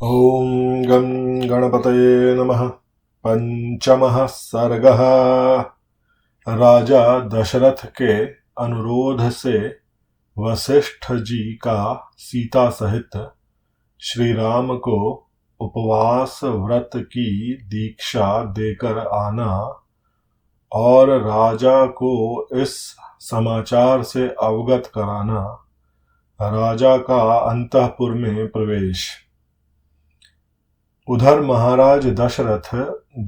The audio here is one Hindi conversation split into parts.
ॐ गं गणपतये नमः। पंचमः सर्गः। राजा दशरथ के अनुरोध से वशिष्ठ जी का सीता सहित श्री राम को उपवास व्रत की दीक्षा देकर आना और राजा को इस समाचार से अवगत कराना। राजा का अंतःपुर में प्रवेश। उधर महाराज दशरथ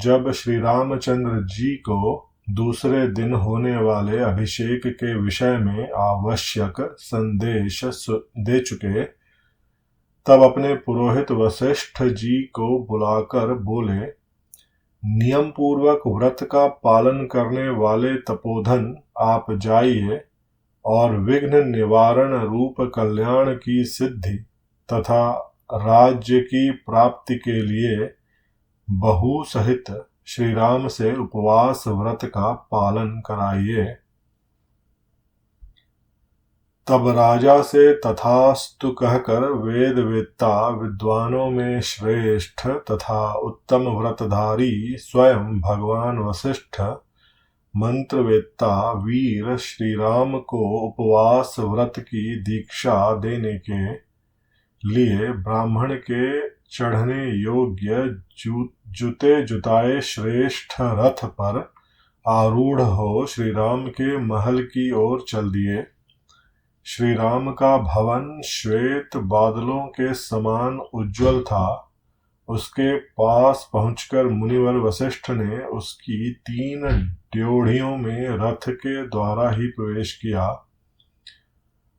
जब श्री रामचंद्र जी को दूसरे दिन होने वाले अभिषेक के विषय में आवश्यक संदेश दे चुके, तब अपने पुरोहित वशिष्ठ जी को बुलाकर बोले, नियम पूर्वक व्रत का पालन करने वाले तपोधन, आप जाइए और विघ्न निवारण रूप कल्याण की सिद्धि तथा राज्य की प्राप्ति के लिए बहू सहित श्री राम से उपवास व्रत का पालन कराइए। तब राजा से तथास्तु कहकर वेद वेत्ता विद्वानों में श्रेष्ठ तथा उत्तम व्रतधारी स्वयं भगवान वशिष्ठ मंत्रवेत्ता वीर श्री राम को उपवास व्रत की दीक्षा देने के लिए ब्राह्मण के चढ़ने योग्य जुते जुताए श्रेष्ठ रथ पर आरूढ़ हो श्री राम के महल की ओर चल दिए। श्री राम का भवन श्वेत बादलों के समान उज्ज्वल था। उसके पास पहुंचकर मुनिवर वशिष्ठ ने उसकी 3 ड्योढ़ियों में रथ के द्वारा ही प्रवेश किया।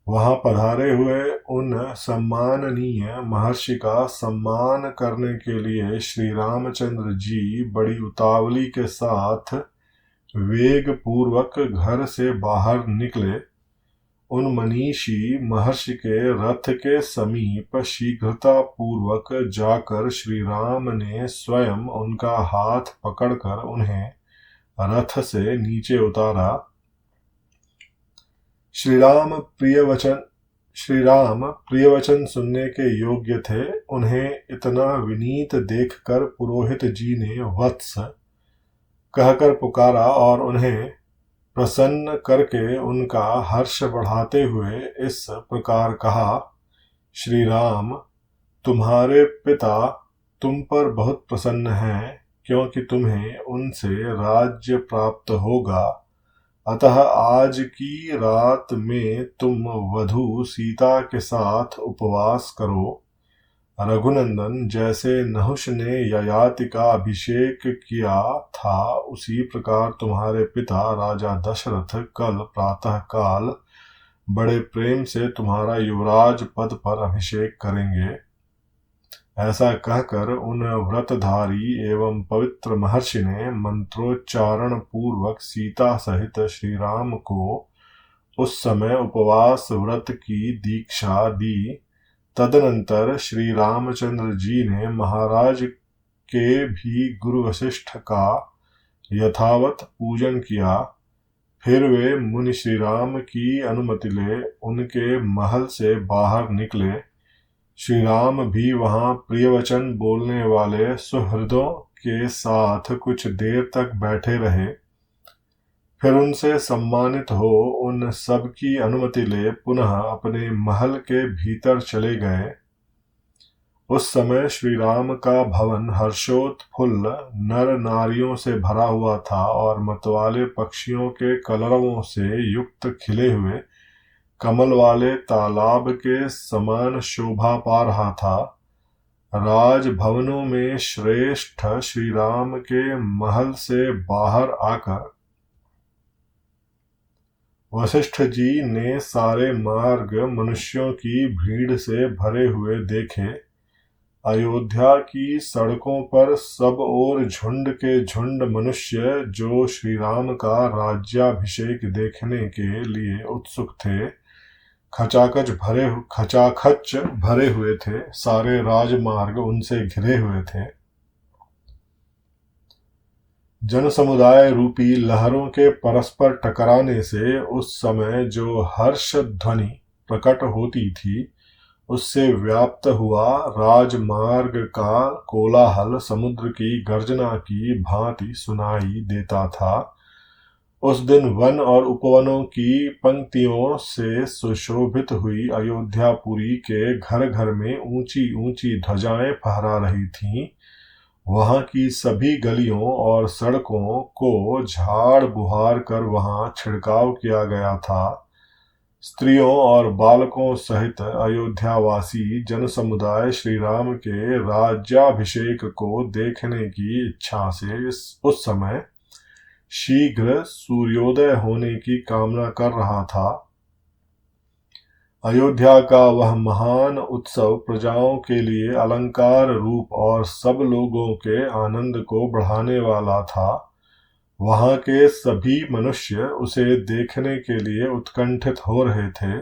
वहां पधारे हुए उन सम्माननीय महर्षि का सम्मान करने के लिए श्री रामचंद्र जी बड़ी उतावली के साथ वेग पूर्वक घर से बाहर निकले। उन मनीषी महर्षि के रथ के समीप शीघ्रता पूर्वक जाकर श्री राम ने स्वयं उनका हाथ पकड़कर उन्हें रथ से नीचे उतारा। श्री राम प्रियवचन सुनने के योग्य थे। उन्हें इतना विनीत देखकर पुरोहित जी ने वत्स कहकर पुकारा और उन्हें प्रसन्न करके उनका हर्ष बढ़ाते हुए इस प्रकार कहा, श्री राम, तुम्हारे पिता तुम पर बहुत प्रसन्न हैं, क्योंकि तुम्हें उनसे राज्य प्राप्त होगा। अतः आज की रात में तुम वधू सीता के साथ उपवास करो। रघुनंदन जैसे नहुष ने ययाति का अभिषेक किया था, उसी प्रकार तुम्हारे पिता राजा दशरथ कल प्रातः काल बड़े प्रेम से तुम्हारा युवराज पद पर अभिषेक करेंगे। ऐसा कहकर उन व्रतधारी एवं पवित्र महर्षि ने मंत्रोच्चारण पूर्वक सीता सहित श्री राम को उस समय उपवास व्रत की दीक्षा दी। तदनंतर श्री रामचंद्र जी ने महाराज के भी गुरु वशिष्ठ का यथावत पूजन किया। फिर वे मुनि श्री राम की अनुमति ले उनके महल से बाहर निकले। श्री राम भी वहां प्रियवचन बोलने वाले सुहृदों के साथ कुछ देर तक बैठे रहे। फिर उनसे सम्मानित हो उन सब की अनुमति ले पुनः अपने महल के भीतर चले गए। उस समय श्री राम का भवन हर्षोत्फुल्ल नर नारियों से भरा हुआ था और मतवाले पक्षियों के कलरवों से युक्त खिले हुए कमल वाले तालाब के समान शोभा पा रहा था। राज भवनों में श्रेष्ठ श्री राम के महल से बाहर आकर वशिष्ठ जी ने सारे मार्ग मनुष्यों की भीड़ से भरे हुए देखे। अयोध्या की सड़कों पर सब ओर झुंड के झुंड मनुष्य जो श्री राम का राज्याभिषेक देखने के लिए उत्सुक थे, खचाखच भरे हुए थे। सारे राजमार्ग उनसे घिरे हुए थे। जन समुदाय रूपी लहरों के परस्पर टकराने से उस समय जो हर्ष ध्वनि प्रकट होती थी, उससे व्याप्त हुआ राजमार्ग का कोलाहल समुद्र की गर्जना की भांति सुनाई देता था। उस दिन वन और उपवनों की पंक्तियों से सुशोभित हुई अयोध्यापुरी के घर घर में ऊंची ऊंची ध्वजाएं फहरा रही थीं। वहां की सभी गलियों और सड़कों को झाड़ बुहार कर वहां छिड़काव किया गया था। स्त्रियों और बालकों सहित अयोध्यावासी जनसमुदाय श्री राम के राज्याभिषेक को देखने की इच्छा से उस समय शीघ्र सूर्योदय होने की कामना कर रहा था। अयोध्या का वह महान उत्सव प्रजाओं के लिए अलंकार रूप और सब लोगों के आनंद को बढ़ाने वाला था। वहां के सभी मनुष्य उसे देखने के लिए उत्कंठित हो रहे थे।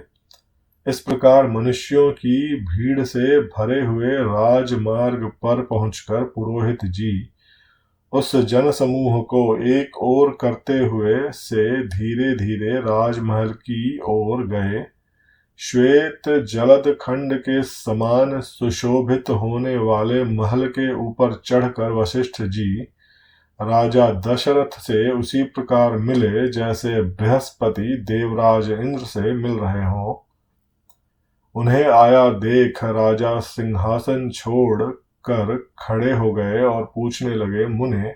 इस प्रकार मनुष्यों की भीड़ से भरे हुए राजमार्ग पर पहुंचकर पुरोहित जी उस जनसमूह को एक ओर करते हुए से धीरे धीरे राजमहल की ओर गए। श्वेत जलद खंड के समान सुशोभित होने वाले महल के ऊपर चढ़कर वशिष्ठ जी राजा दशरथ से उसी प्रकार मिले जैसे बृहस्पति देवराज इंद्र से मिल रहे हों। उन्हें आया देख राजा सिंहासन छोड़ कर खड़े हो गए और पूछने लगे, मुने,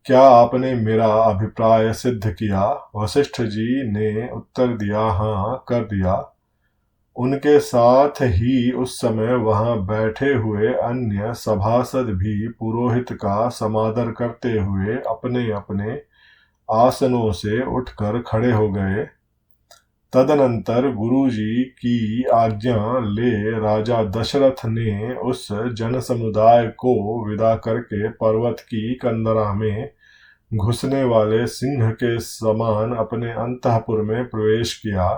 क्या आपने मेरा अभिप्राय सिद्ध किया? वशिष्ठ जी ने उत्तर दिया, हाँ, कर दिया। उनके साथ ही उस समय वहां बैठे हुए अन्य सभासद भी पुरोहित का समादर करते हुए अपने अपने आसनों से उठकर खड़े हो गए। तदनंतर गुरुजी की आज्ञा ले राजा दशरथ ने उस जनसमुदाय को विदा करके पर्वत की कंदरा में घुसने वाले सिंह के समान अपने अंतःपुर में प्रवेश किया।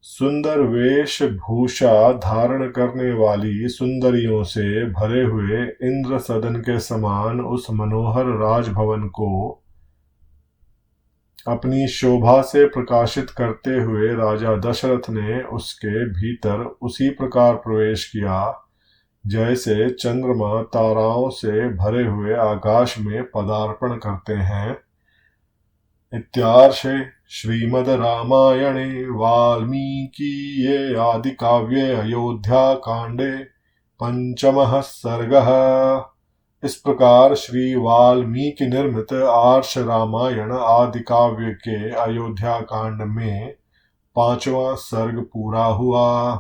सुंदर वेशभूषा धारण करने वाली सुंदरियों से भरे हुए इंद्र सदन के समान उस मनोहर राजभवन को अपनी शोभा से प्रकाशित करते हुए राजा दशरथ ने उसके भीतर उसी प्रकार प्रवेश किया जैसे चंद्रमा ताराओं से भरे हुए आकाश में पदार्पण करते हैं। इत्यार्षे श्रीमद् रामायणे वाल्मीकीये आदि काव्ये अयोध्या कांडे पंचमः सर्गः। इस प्रकार श्री वाल्मीकि निर्मित आर्ष रामायण आदि काव्य के अयोध्या कांड में 5वां सर्ग पूरा हुआ।